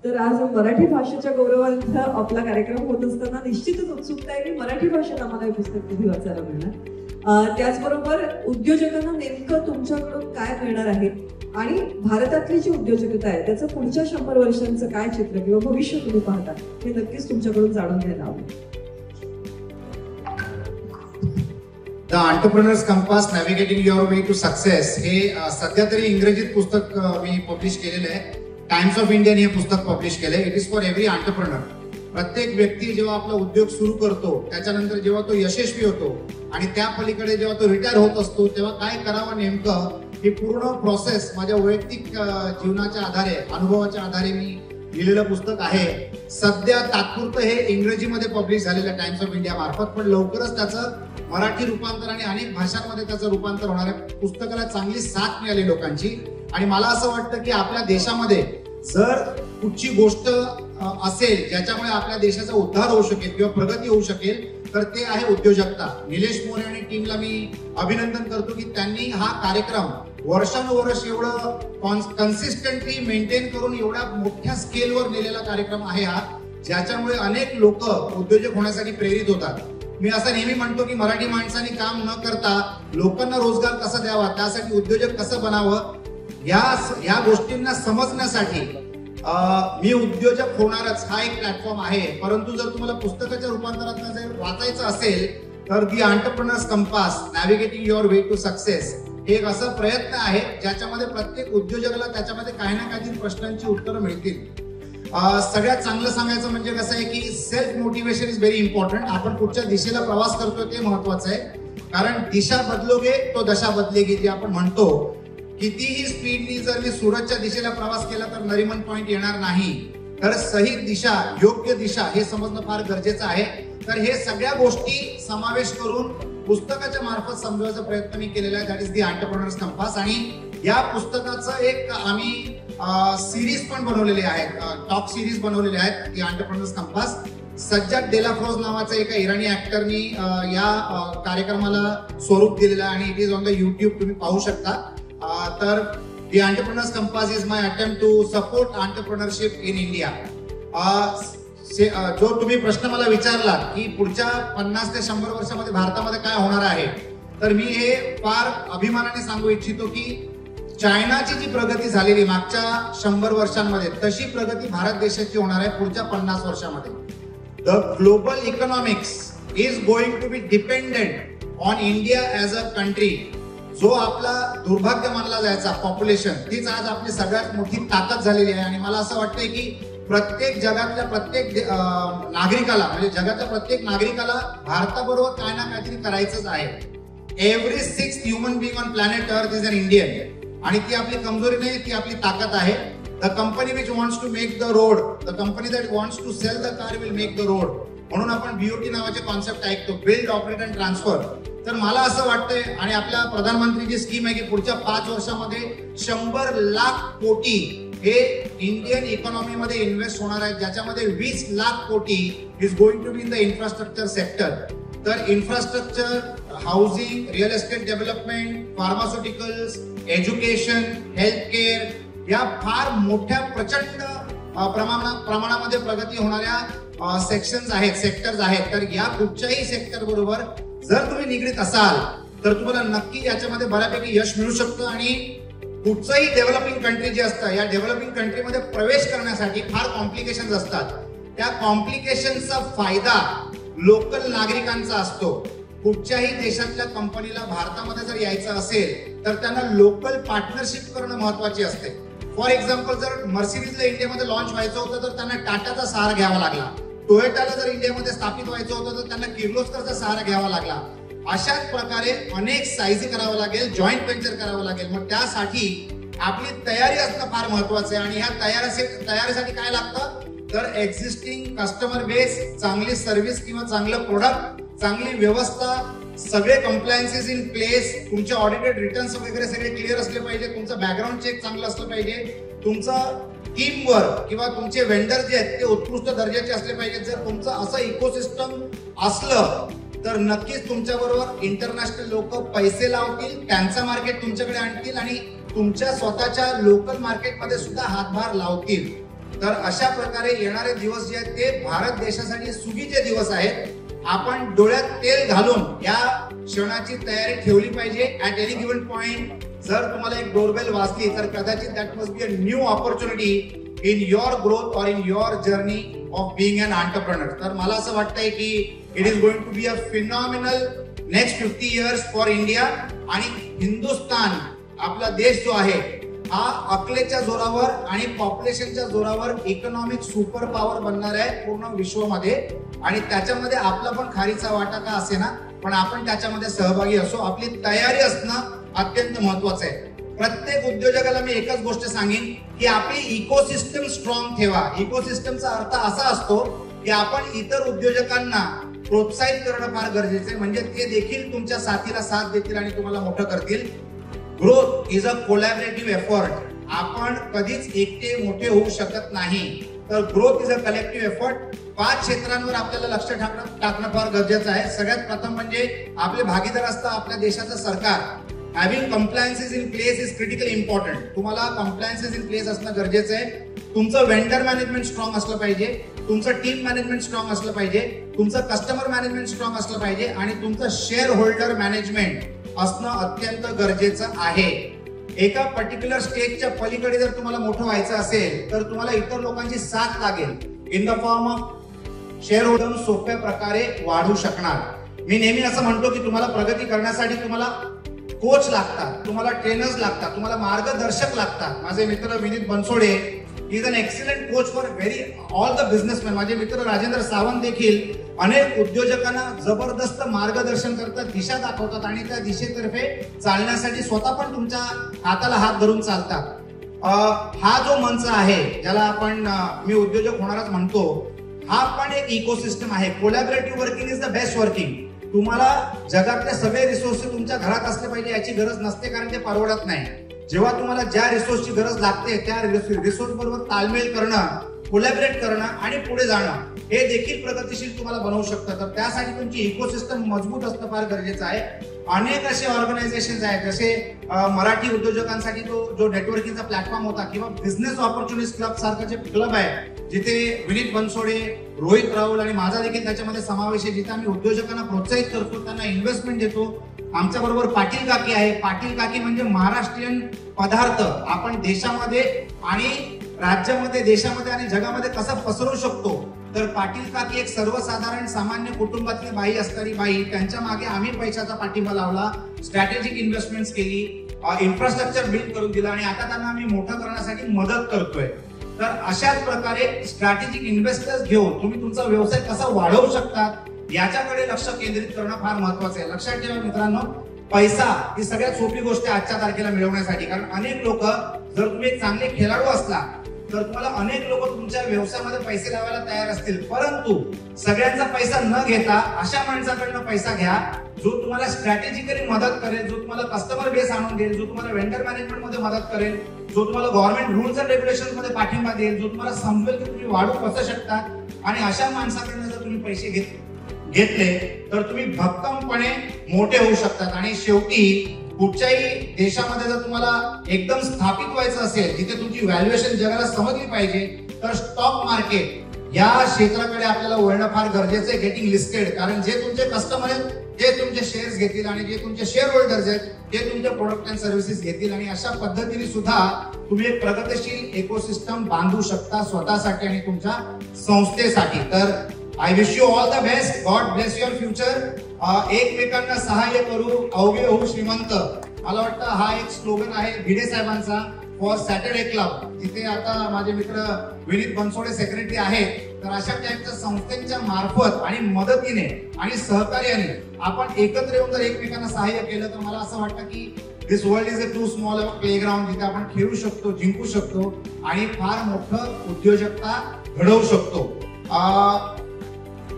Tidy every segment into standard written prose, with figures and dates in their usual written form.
तर आज मराठी भाषेच्या गौरवार्थ आपला कार्यक्रम होत असताना निश्चितच उत्सुकता आहे की मराठी भाषेत आम्हाला हे पुस्तक कधी वाचायला मिळणार. त्याचबरोबर उद्योजकांना नेमकं तुमच्याकडून काय मिळणार आहे आणि भारतातली जी उद्योजकता आहे त्याचं पुढच्या 100 वर्षांचं काय चित्र किंवा भविष्य तुम्ही पाहता हे नक्कीच तुमच्याकडून जाणून घ्यायला आवडेल. The entrepreneurs compass navigating your way to success हे सध्या तरी इंग्रजीत पुस्तक मी पब्लिश केलेलं आहे. टाइम्स ऑफ इंडियाने हे पुस्तक पब्लिश केलंय. It is for every entrepreneur. प्रत्येक व्यक्ती जेव्हा आपला उद्योग सुरू करतो त्याच्यानंतर जेव्हा तो यशस्वी होतो आणि त्या पलीकडे जेव्हा तो रिटायर होत असतो तेव्हा काय करावं नेमकं ही पूर्ण प्रोसेस माझ्या वैयक्तिक जीवनाच्या आधारे अनुभवाच्या आधारे मी लिहिलेलं पुस्तक आहे. सध्या तात्पुरतं हे इंग्रजीमध्ये पब्लिश झालेलं टाइम्स ऑफ इंडिया मार्फत, पण लवकरच त्याचं मराठी रूपांतर आणि अनेक भाषांमध्ये त्याचं रूपांतर होणार आहे. पुस्तकाला चांगली साथ मिळाली लोकांची आणि मला असं वाटतं की आपल्या देशामध्ये जर कुठची गोष्ट असेल ज्याच्यामुळे आपल्या देशाचा उद्धार होऊ शकेल किंवा प्रगती होऊ शकेल तर ते आहे उद्योजकता. निलेश मोरे आणि टीमला मी अभिनंदन करतो की त्यांनी हा कार्यक्रम वर्षानुवर्ष एवढं कन्सिस्टंटली मेंटेन करून एवढ्या मोठ्या स्केलवर नेलेला कार्यक्रम आहे हा, ज्याच्यामुळे अनेक लोक उद्योजक होण्यासाठी प्रेरित होतात. मी असं नेहमी म्हणतो की मराठी माणसांनी काम न करता लोकांना रोजगार कसा द्यावा, त्यासाठी उद्योजक कसं बनावं, या गोष्टींना समजण्यासाठी मी उद्योजक होणारच हा एक प्लॅटफॉर्म आहे. परंतु जर तुम्हाला पुस्तकाच्या रूपांतरात जर वाचायचं असेल तर the entrepreneurs compass navigating your way to success हे एक असं प्रयत्न आहे ज्याच्यामध्ये प्रत्येक उद्योजकाला त्याच्यामध्ये काही ना काही प्रश्नांची उत्तरं मिळतील. सगळ्यात चांगलं सांगायचं म्हणजे कसं आहे की self motivation is very important. आपण कुठच्या दिशेला प्रवास करतोय ते महत्वाचं आहे, कारण दिशा बदलोगे तो दशा बदलेगी जे आपण म्हणतो. कितीही स्पीडनी जर मी सुरतच्या दिशेला प्रवास केला तर नरिमन पॉइंट येणार नाही. तर सही दिशा, योग्य दिशा हे समजणं फार गरजेचं आहे. तर हे सगळ्या गोष्टी समावेश करून पुस्तकाच्या मार्फत समजवायचा प्रयत्न मी केलेला आहे. That is the entrepreneurs compass. आणि या पुस्तकाचं एक आम्ही सिरीज पण बनवलेली आहेत, टॉक सिरीज बनवलेले आहेत दी एंटरप्रेन्योर्स कंपास. सज्जाद डेलाफ्रोज नावाचा एका इराणी ऍक्टरनी या कार्यक्रमाला स्वरूप दिलेलं आहे आणि it is on the YouTube, तुम्ही पाहू शकता. तर the entrepreneurs compass is my attempt to support entrepreneurship in India. जो तुम्ही प्रश्न मला विचारला की पुढच्या 50 ते 100 वर्षामध्ये भारतामध्ये काय होणार आहे, तर मी हे फार अभिमानाने सांगू इच्छितो की चायनाची जी प्रगती झालेली मागच्या 100 वर्षांमध्ये तशी प्रगती भारत देशाची होणार आहे पुढच्या 50 वर्षामध्ये. The global economics is going to be dependent on India as a country. जो आपला दुर्भाग्य मानला जायचा पॉप्युलेशन, तीच आज आपली सगळ्यात मोठी ताकद झालेली आहे. आणि मला असं वाटतंय की प्रत्येक जगातल्या प्रत्येक नागरिकाला म्हणजे जगातल्या प्रत्येक नागरिकाला भारताबरोबर काय ना काहीतरी करायचंच आहे. Every 6th human being on planet earth is an Indian. आणि ती आपली कमजोरी नाही, ती आपली ताकद आहे. The company which wants to make the road, the company that wants to sell the car will make the road. म्हणून आपण बीओटी नावाचे कॉन्सेप्ट ऐकतो, बिल्ड ऑपरेट अँड ट्रान्सफर. तर मला असं वाटतंय आणि आपल्या प्रधानमंत्रीची स्कीम आहे की पुढच्या 5 वर्षामध्ये 100 लाख कोटी हे इंडियन इकॉनॉमीमध्ये इन्व्हेस्ट होणार आहेत, ज्याच्यामध्ये 20 लाख कोटी is going to be in the infrastructure sector. तर infrastructure, housing, real estate development, pharmaceuticals, education, health care या फार मोठ्या प्रचंड प्रमाणामध्ये प्रगती होणाऱ्या सेक्शन्स आहेत, सेक्टर्स आहेत. तर या कुठच्याही सेक्टर बरोबर जर तुम्ही निगडीत असाल तर तुम्हाला नक्की याच्यामध्ये बऱ्यापैकी यश मिळू शकतं. आणि कुठचंही डेव्हलपिंग कंट्री जे असतं या डेव्हलपिंग कंट्रीमध्ये प्रवेश करण्यासाठी फार कॉम्प्लिकेशन्स असतात. त्या कॉम्प्लिकेशनचा फायदा लोकल नागरिकांचा असतो. कुठच्याही देशातल्या कंपनीला भारतामध्ये जर यायचं असेल तर त्यांना लोकल पार्टनरशिप करणं महत्वाची असते. फॉर एक्झाम्पल जर मर्सिडीजला इंडियामध्ये लॉन्च व्हायचं होतं तर त्यांना टाटाचा सहारा घ्यावा लागला. टोयोटाला जर इंडियामध्ये स्थापित व्हायचं होतं तर त्यांना किर्लोस्करचा सहारा घ्यावा लागला. अशाच प्रकारे अनेक साईज करावं लागेल, जॉईंट व्हेंचर करावं लागेल. मग त्यासाठी आपली तयारी असणं फार महत्वाचं आहे. आणि ह्या तयारीसाठी काय लागतं तर एक्झिस्टिंग कस्टमर बेस, चांगली सर्व्हिस किंवा चांगलं प्रोडक्ट, चांगली व्यवस्था, सगळे कंप्लायन्सेस इन प्लेस, तुमचे ऑडिटेड रिटर्न्स वगैरे सगळे क्लिअर असले पाहिजे, तुमचं बॅकग्राऊंड चेक चांगलं असलं पाहिजे, तुमचं टीम वर्क किंवा तुमचे वेंडर जे आहेत ते उत्कृष्ट दर्जाचे असले पाहिजेत. जर तुमचं असं इकोसिस्टम असलं तर नक्कीच तुमच्याबरोबर इंटरनॅशनल लोक पैसे लावतील, त्यांचं मार्केट तुमच्याकडे आणतील आणि तुमच्या स्वतःच्या लोकल मार्केटमध्ये सुद्धा हातभार लावतील. तर अशा प्रकारे येणारे दिवस जे आहेत ते भारत देशासाठी सुगीचे दिवस आहेत. आपण डोळ्यात तेल घालून या क्षणाची तयारी ठेवली पाहिजे. ऍट एनी गिव्हन पॉइंट जर तुम्हाला एक डोरबेल वाजली तर कदाचित that must be a new opportunity in your growth और in your journey of being an entrepreneur. तर मला असं वाटतंय की it is going to be a phenomenal next 50 years for India. आणि हिंदुस्थान आपला देश जो आहे हा अकलेच्या जोरावर आणि पॉप्युलेशनच्या जोरावर इकॉनॉमिक सुपर पॉवर बनणार आहे पूर्ण विश्वामध्ये. आणि त्याच्यामध्ये आपला पण खारीचा वाटा का असे ना, पण आपण त्याच्यामध्ये सहभागी असो. आपली तयारी असणं अत्यंत महत्वाचं आहे. प्रत्येक उद्योजकाला मी एकच गोष्ट सांगेन की आपली इकोसिस्टम स्ट्रॉंग ठेवा. इकोसिस्टमचा अर्थ असा असतो की आपण इतर उद्योजकांना प्रोत्साहित करणं फार गरजेचं आहे, म्हणजे ते देखील तुमच्या साथीला साथ देतील आणि तुम्हाला मोठं करतील. Growth is a collaborative effort. आपण कधीच एकटे मोठे होऊ शकत नाही. तर growth is a collective effort. 5 क्षेत्रांवर आपल्याला लक्ष टाकणं फार गरजेचं आहे. सगळ्यात प्रथम म्हणजे आपले भागीदार असतं आपल्या देशाचं सरकार. Having compliances in place is critically important. तुम्हाला कम्प्लायन्सेस इन प्लेस असणं गरजेचं आहे. तुमचं वेंडर मॅनेजमेंट स्ट्रॉंग असलं पाहिजे, तुमचं टीम मॅनेजमेंट स्ट्रॉंग असलं पाहिजे, तुमचं कस्टमर मॅनेजमेंट स्ट्रॉंग असलं पाहिजे आणि तुमचं शेअर होल्डर मॅनेजमेंट असणं अत्यंत गरजेचं आहे. एका पर्टिक्युलर स्टेजच्या पलीकडे जर तुम्हाला मोठं व्हायचं असेल तर तुम्हाला इतर लोकांची साथ लागेल. In the form of share holder सोप्या प्रकारे वाढू शकणार. मी नेहमी असं म्हणतो की तुम्हाला प्रगती करण्यासाठी तुम्हाला कोच लागतात, तुम्हाला ट्रेनर्स लागतात, तुम्हाला मार्गदर्शक लागतात. माझे मित्र Vineet Bansode is an excellent coach for all the businessman. माझे मित्र राजेंद्र सावंत देखील अनेक उद्योजकांना जबरदस्त मार्गदर्शन करतात, दिशा दाखवतात आणि त्या दिशेतर्फे चालण्यासाठी स्वतः पण तुमच्या हाताला हात धरून चालतात. हा जो मंच आहे ज्याला आपण मी उद्योजक होणारच म्हणतो, हा पण एक इकोसिस्टम आहे. Collaborative working is the best working. तुम्हाला जगातले सगळे रिसोर्सेस तुमच्या घरात असले पाहिजे याची गरज नसते, कारण ते परवडत नाही. जेव्हा तुम्हाला ज्या रिसोर्सची गरज लागते त्या रिसोर्स बरोबर ताळमेळ करणं, कोलॅबरेट करणं आणि पुढे जाणं हे देखील प्रगतिशील तुम्हाला बनवू शकतं. तर त्यासाठी तुमची इकोसिस्टम मजबूत असणं फार गरजेचं आहे. अनेक असे ऑर्गनायझेशन आहेत जसे मराठी उद्योजकांसाठी जो नेटवर्किंगचा प्लॅटफॉर्म होता किंवा बिझनेस ऑपॉर्च्युनिटीज क्लब सारखा जे क्लब आहे जिथे विनीत बनसोडे, रोहित राहुल आणि माझा देखील त्याच्यामध्ये समावेश आहे, जिथे आम्ही उद्योजकांना प्रोत्साहित करतो, त्यांना इन्व्हेस्टमेंट देतो. आमच्या बरोबर पाटील काकी आहे. पाटील काकी म्हणजे महाराष्ट्रीयन पदार्थ आपण देशामध्ये आणि राज्यामध्ये, देशामध्ये आणि जगामध्ये कसा पसरवू शकतो. तर पाटील काकी एक सर्वसाधारण सामान्य कुटुंबातली बाई असणारी बाई, त्यांच्या मागे आम्ही पैशाचा पाठिंबा लावला, स्ट्रॅटेजिक इन्व्हेस्टमेंट्स केली, इन्फ्रास्ट्रक्चर बिल्ड करून दिला आणि आता त्यांना आम्ही मोठं करण्यासाठी मदत करतोय. तर अशाच प्रकारे स्ट्रॅटेजिक इन्व्हेस्टर्स घेऊन तुम्ही तुमचा व्यवसाय कसा वाढवू शकता याच्याकडे लक्ष केंद्रित करणं फार महत्वाचं आहे. लक्षात ठेवा मित्रांनो, पैसा ही सगळ्यात सोपी गोष्ट आहे आजच्या तारखेला मिळवण्यासाठी. कारण अनेक लोक, जर तुम्ही एक चांगले खेळाडू असला तर तुम्हाला अनेक लोक तुमच्या व्यवसायामध्ये पैसे लावायला तयार असतील, परंतु सगळ्यांचा पैसा न घेता अशा माणसाकडनं पैसा घ्या जो तुम्हाला स्ट्रॅटेजिकली मदत करेल, जो तुम्हाला कस्टमर बेस आणून देईल, जो तुम्हाला वेंडर मॅनेजमेंट मध्ये मदत करेल, जो तुम्हाला गव्हर्नमेंट रूल्स अँड रेग्युलेशन मध्ये पाठिंबा देईल, जो तुम्हाला समजेल की तुम्ही वाढू कसं शकता. आणि अशा माणसाकडनं जर तुम्ही पैसे घेतले तर तुम्ही भक्कमपणे मोठे होऊ शकतात. आणि शेवटी कुठच्याही देशामध्ये जर तुम्हाला एकदम स्थापित व्हायचं असेल, जिथे तुमची व्हॅल्युएशन जगाला समजली पाहिजे, तर स्टॉक मार्केट या क्षेत्राकडे आपल्याला वळणं फार गरजेचं आहे. Getting listed. कारण जे तुमचे कस्टमर आहेत ते तुमचे शेअर्स घेतील आणि जे तुमचे शेअर होल्डर्स आहेत ते तुमचे प्रोडक्ट अँड सर्व्हिसेस घेतील. आणि अशा पद्धतीने सुद्धा तुम्ही एक प्रगतिशील इकोसिस्टम बांधू शकता स्वतःसाठी आणि तुमच्या संस्थेसाठी. तर I wish you all the best. God bless your future. एकमेकांना सहाय्य करू, अवघे होऊ श्रीमंत. मला वाटतं हा एक स्लोगन आहे भिडे साहेबांचा फॉर सॅटर्डे क्लब, जिथे आता माझे मित्र विनीत बनसोडे सेक्रेटरी आहेत. तर अशा टाईपच्या संस्थांच्या मार्फत आणि मदतीने आणि सहकार्याने आपण एकत्र येऊन जर एकमेकांना सहाय्य केलं तर मला असं वाटतं की this world is a too small playground, जिथे आपण खेळू शकतो, जिंकू शकतो आणि फार मोठं उद्योजकता घडवू शकतो.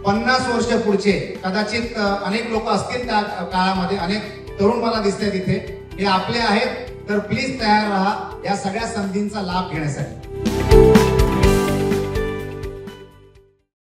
50 वर्ष पुढचे कदाचित अनेक लोक असतील त्या काळामध्ये, अनेक तरुण मला दिसते तिथे, हे आपले आहेत. तर प्लीज तयार राहा या सगळ्या संधींचा लाभ घेण्यासाठी.